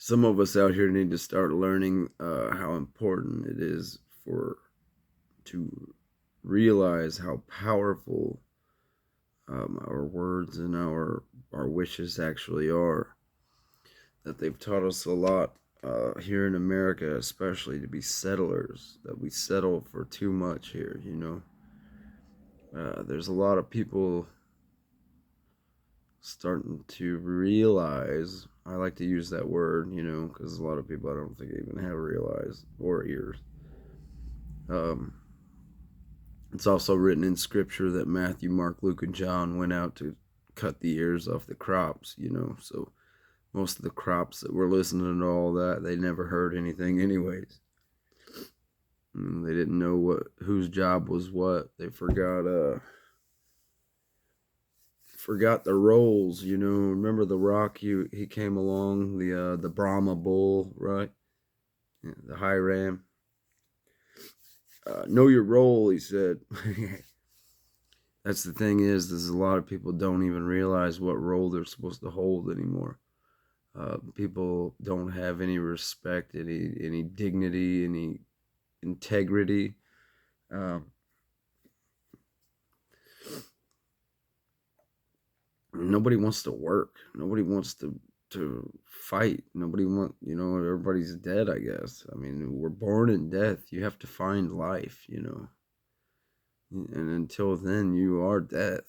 Some of us out here need to start learning how important it is for to realize how powerful our words and our wishes actually are. That they've taught us a lot here in America, especially to be settlers. That we settle for too much here. There's a lot of people starting to realize. I like to use that word, because a lot of people I don't think even have realize or ears. Um, it's also written in scripture that Matthew, Mark, Luke, and John went out to cut the ears off the crops, so most of the crops that were listening to all that, they never heard anything anyways. They didn't know whose job was what. They forgot the roles, Remember the Rock? He came along, the Brahma bull, right? Yeah, the Hiram. Know your role, he said. That's the thing is a lot of people don't even realize what role they're supposed to hold anymore. People don't have any respect, any dignity, any integrity. Um, Nobody wants to work. Nobody wants to fight. Nobody everybody's dead, I guess. I mean, we're born in death. You have to find life. And until then, you are death.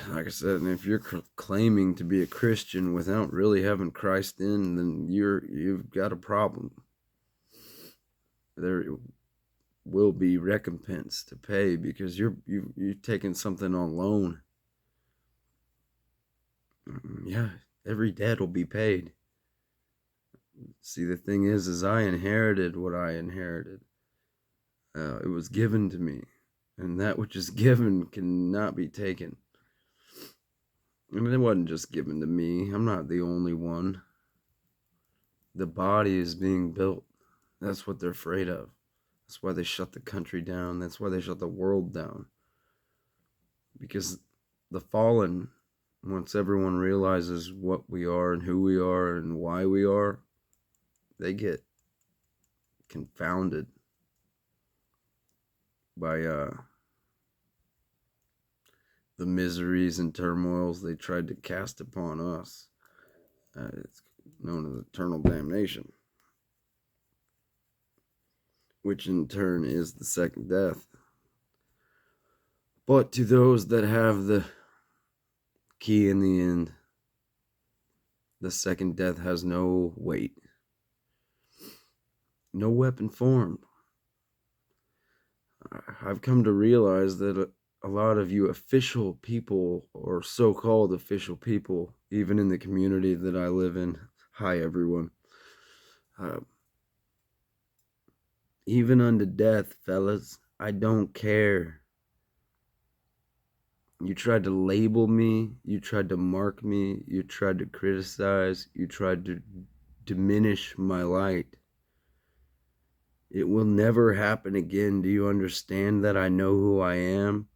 Like I said, and if you're claiming to be a Christian without really having Christ in, then you've got a problem. There will be recompense to pay because you're taking something on loan. Yeah, every debt will be paid. See, the thing is I inherited what I inherited. It was given to me, and that which is given cannot be taken. I mean, it wasn't just given to me. I'm not the only one. The body is being built. That's what they're afraid of. That's why they shut the country down. That's why they shut the world down. Because the fallen, once everyone realizes what we are and who we are and why we are, they get confounded by the miseries and turmoils they tried to cast upon us. It's known as eternal damnation, which in turn is the second death. But to those that have the key in the end, the second death has no weight, no weapon formed. I've come to realize that a lot of you official people, or so-called official people, even in the community that I live in, hi everyone, uh, even unto death, fellas, I don't care. You tried to label me, you tried to mark me, you tried to criticize, you tried to diminish my light. It will never happen again. Do you understand that I know who I am?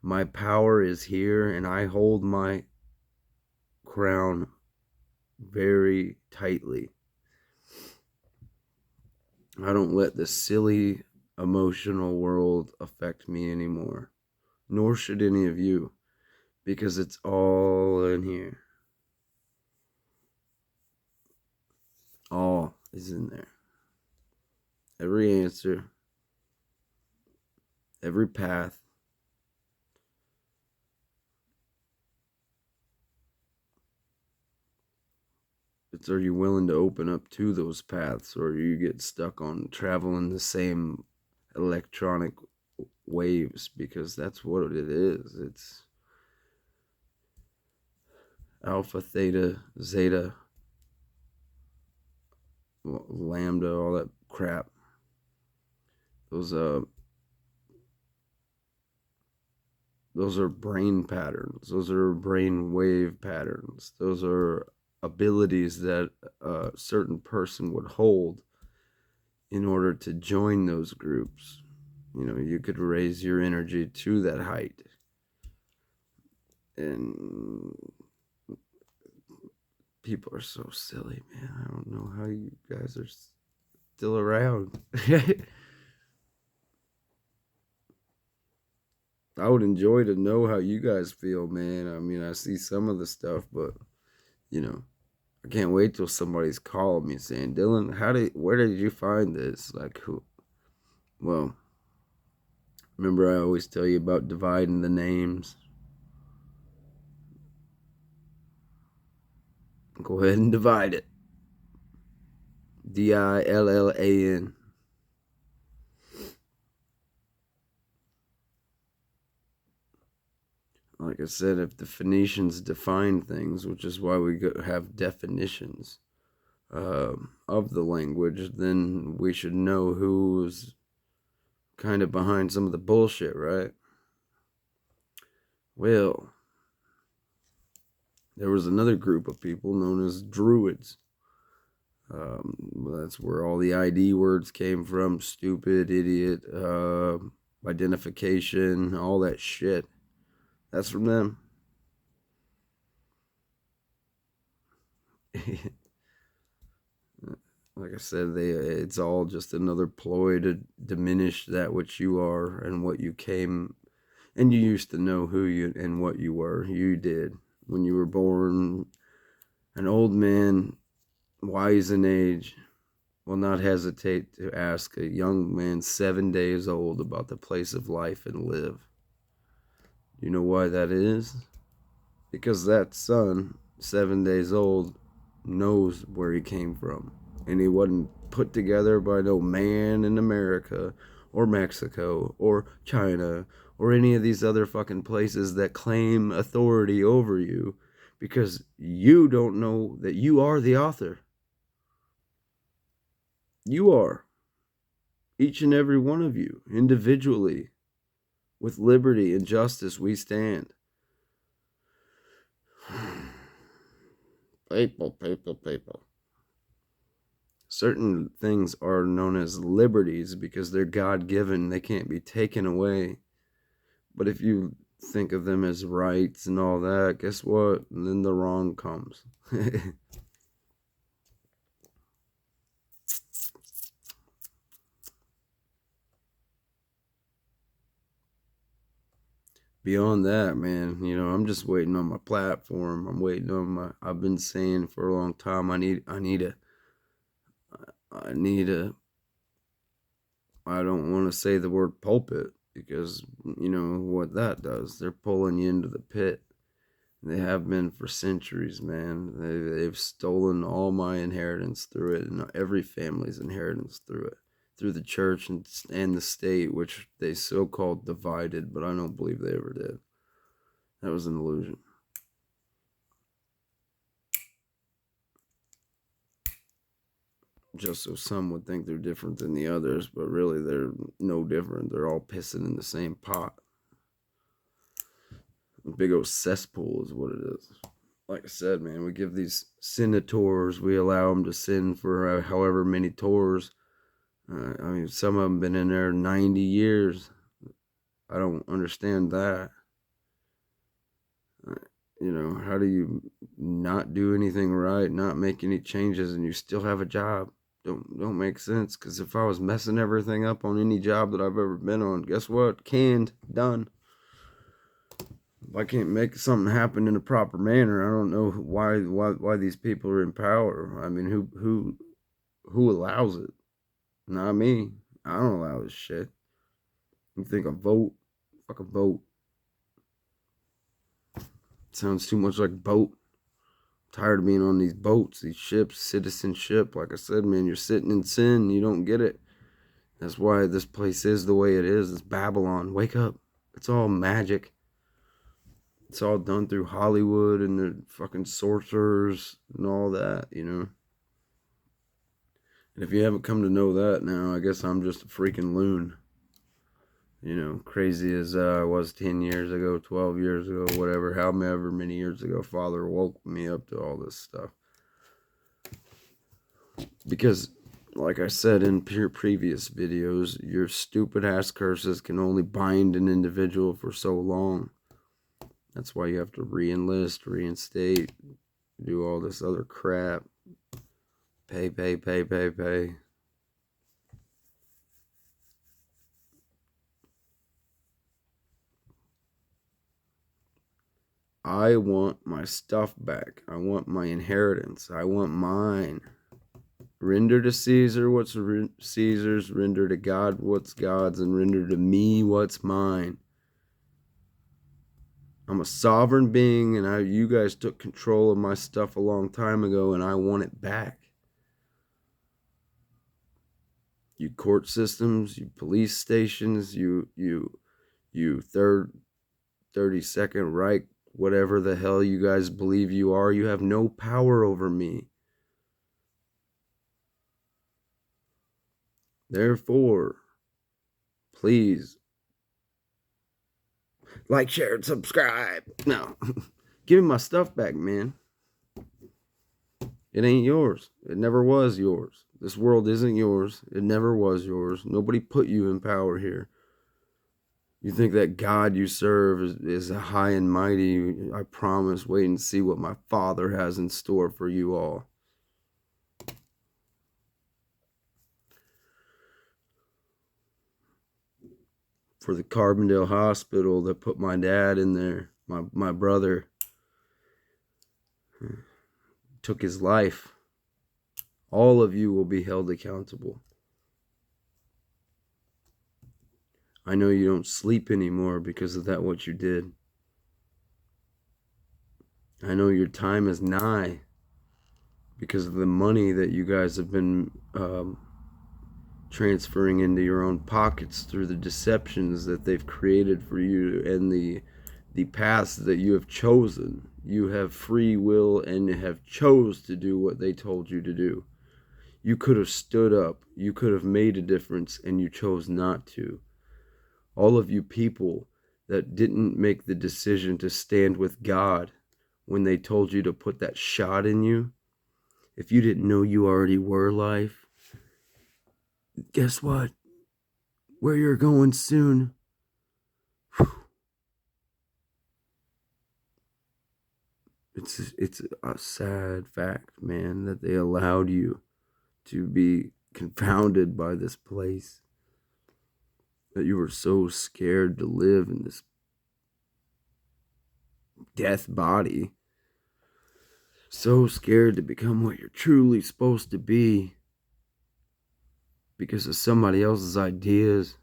My power is here, and I hold my crown very tightly. I don't let the silly emotional world affect me anymore, nor should any of you, because it's all in here. All is in there. Every answer, every path. It's, are you willing to open up to those paths, or you get stuck on traveling the same electronic waves? Because that's what it is. It's alpha, theta, zeta, lambda, all that crap. Those those are brain patterns. Those are brain wave patterns. Those are abilities that a certain person would hold in order to join those groups. You could raise your energy to that height. And People are so silly, man. I don't know how you guys are still around. I would enjoy to know how you guys feel, man. I mean, I see some of the stuff, but you know, I can't wait till somebody's calling me saying, "Dylan, where did you find this?" Like, who? Well, remember I always tell you about dividing the names. Go ahead and divide it. Dillan. Like I said, if the Phoenicians defined things, which is why we have definitions of the language, then we should know who's kind of behind some of the bullshit, right? Well, there was another group of people known as Druids. That's where all the ID words came from: stupid, idiot, identification, all that shit. That's from them. Like I said, it's all just another ploy to diminish that which you are and what you came. And you used to know who you and what you were. You did. When you were born, an old man, wise in age, will not hesitate to ask a young man 7 days old about the place of life and live. You know why that is? Because that son, 7 days old, knows where he came from. And he wasn't put together by no man in America or Mexico or China or any of these other fucking places that claim authority over you, because you don't know that you are the author. You are. Each and every one of you, individually. With liberty and justice we stand. People. Certain things are known as liberties because they're God-given. They can't be taken away. But if you think of them as rights and all that, guess what? And then the wrong comes. Beyond that, man, I'm just waiting on my platform. I'm waiting on I've been saying for a long time, I need a, I don't want to say the word pulpit, because you know what that does. They're pulling you into the pit. They have been for centuries, man. They've stolen all my inheritance through it, and every family's inheritance through it, through the church and the state, which they so-called divided, but I don't believe they ever did. That was an illusion. Just so some would think they're different than the others, but really they're no different. They're all pissing in the same pot. A big old cesspool is what it is. Like I said, man, we give these senators, we allow them to sin for however many tours. I mean, some of them been in there 90 years. I don't understand that. How do you not do anything right, not make any changes, and you still have a job? Don't make sense. Because if I was messing everything up on any job that I've ever been on, guess what? Canned, done. If I can't make something happen in a proper manner, I don't know why these people are in power. I mean, who allows it? Not me. I don't allow this shit. You think a vote? Fuck a vote. Sounds too much like boat. I'm tired of being on these boats, these ships, citizenship. Like I said, man, you're sitting in sin. You don't get it. That's why this place is the way it is. It's Babylon. Wake up. It's all magic. It's all done through Hollywood and the fucking sorcerers and all that, And if you haven't come to know that now, I guess I'm just a freaking loon. Crazy as I was 10 years ago, 12 years ago, whatever, however many years ago, Father woke me up to all this stuff. Because, like I said in previous videos, your stupid ass curses can only bind an individual for so long. That's why you have to re-enlist, reinstate, do all this other crap. Pay, pay, pay, pay, pay. I want my stuff back. I want my inheritance. I want mine. Render to Caesar what's Caesar's, render to God what's God's, and render to me what's mine. I'm a sovereign being, and you guys took control of my stuff a long time ago, and I want it back. You court systems, you police stations, you 32nd Reich, whatever the hell you guys believe you are, you have no power over me. Therefore, please like, share, and subscribe. No, give me my stuff back, man. It ain't yours. It never was yours. This world isn't yours. It never was yours. Nobody put you in power here. You think that God you serve is high and mighty. I promise, wait and see what my Father has in store for you all. For the Carbondale Hospital that put my dad in there, my brother took his life. All of you will be held accountable. I know you don't sleep anymore because of that, what you did. I know your time is nigh because of the money that you guys have been transferring into your own pockets through the deceptions that they've created for you and the paths that you have chosen. You have free will and have chose to do what they told you to do. You could have stood up. You could have made a difference, and you chose not to. All of you people that didn't make the decision to stand with God when they told you to put that shot in you, if you didn't know you already were life, guess what? Where you're going soon. It's a sad fact, man, that they allowed you to be confounded by this place. That you were so scared to live in this death body. So scared to become what you're truly supposed to be because of somebody else's ideas.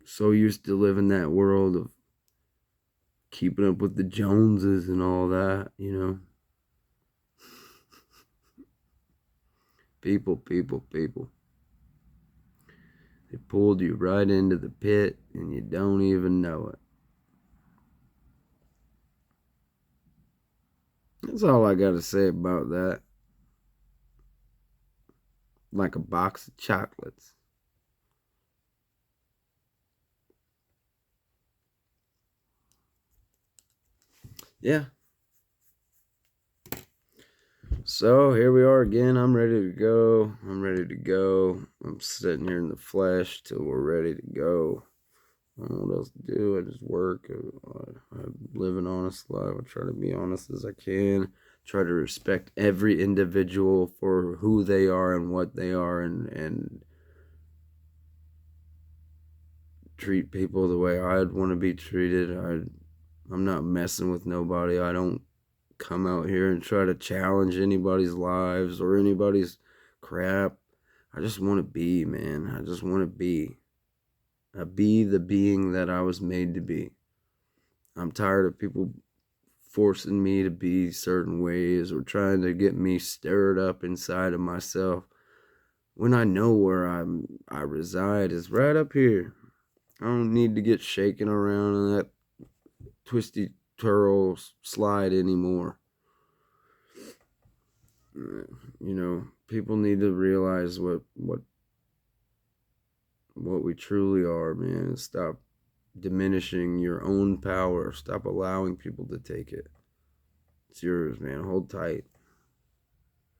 So used to live in that world of keeping up with the Joneses and all that, you know. People. They pulled you right into the pit and you don't even know it. That's all I got to say about that. Like a box of chocolates. Yeah. So here we are again. I'm ready to go. I'm sitting here in the flesh till we're ready to go. I don't know what else to do. I just work. I live an honest life. I try to be honest as I can. Try to respect every individual for who they are and what they are, and treat people the way I'd want to be treated. I'm not messing with nobody. I don't come out here and try to challenge anybody's lives or anybody's crap. I just want to be, man. I just want to be. Be the being that I was made to be. I'm tired of people forcing me to be certain ways or trying to get me stirred up inside of myself when I know where I reside is right up here. I don't need to get shaken around in that twisty twirl slide anymore. You know, people need to realize what we truly are, man. Stop diminishing your own power. Stop allowing people to take it. It's yours, man. Hold tight.